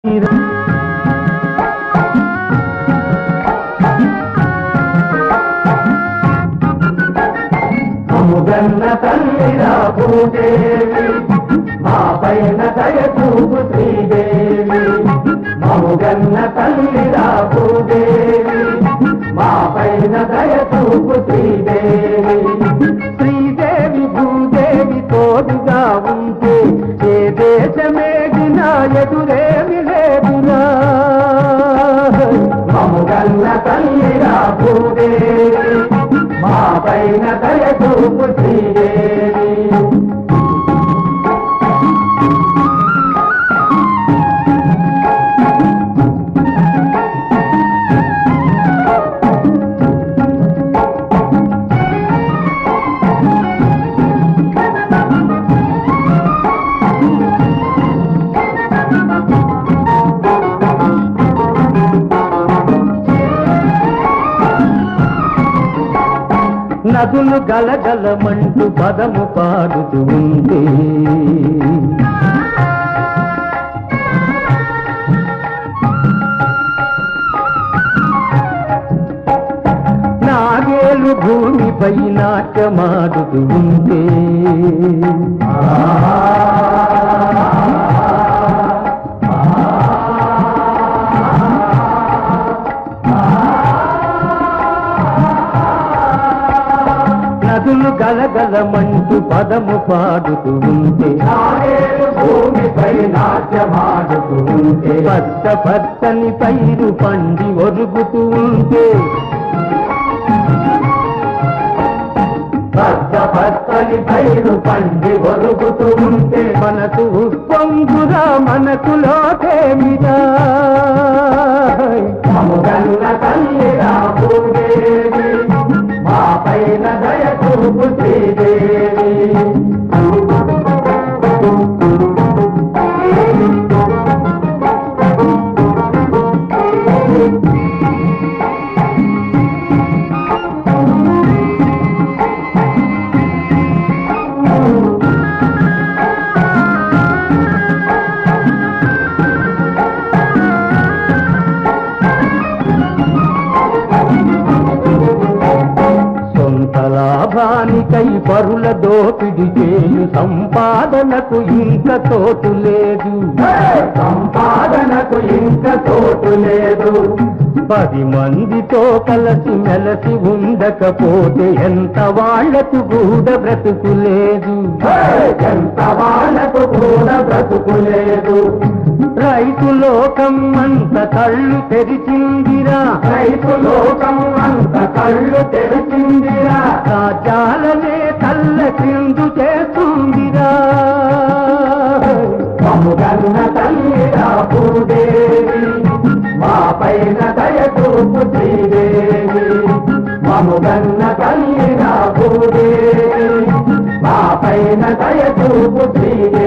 మముగన్న తల్లిరా భూదేవి మా పైన దయ చూపు శ్రీదేవి. మముగన్న తల్లిరా భూదేవి మా పైన దయ చూపు శ్రీదేవి. శ్రీదేవి భూదేవి తోడుగా ఉంటే ఏ దేశమేగినా ఎదురేమి లేదురా. మముగన్న తల్లిరా భూదేవి మా పైన దయ చూపు శ్రీదేవి. నదులు గలగలమంటూ పదము పాడుతూ ఉంటే నాగేలు భూమిపై నాట్యమాడుతూ ఉంటే నదులు గలగలమంటూ పదము పాడుతూ ఉంటే భూమిపై నాట్యమాడుతూ ఉంటే పచ్చ పచ్చని పైరు పండి ఒరుగుతూ ఉంటే పచ్చ పచ్చని పైరు పండి ఒరుగుతూ ఉంటే మనసు ఉప్పొంగురా మనసులో తేమిరా. మముగన్న తల్లిరా భూదేవి మా పైన దయ చూపు శ్రీదేవి. లాభానికై పరుల దోపిడి చేయు సంపాదనకు ఇంక తోటు లేదు. సంపాదనకు ఇంక తోటు లేదు. 10 మందితో కలిసి మెలసి ఉండకపోతే ఎంత వాళ్లకు కూడా బ్రతుకు లేదు. ఎంత వాళ్లకు కూడా బ్రతుకు లేదు. రైతు లోకం అంత కళ్ళు తెరిచిందిరా. రైతు లోకం అంత కళ్ళు తెరిచిందిరా. రాజ్యాలనే కళ్ళ క్రిందు చేస్తుందిరా. మముగన్న తల్లిరా భూదేవి మా పైన దయ చూపు శ్రీదేవి. మముగన్న తల్లిరా భూదేవి మా పైన దయ చూపు శ్రీదేవి.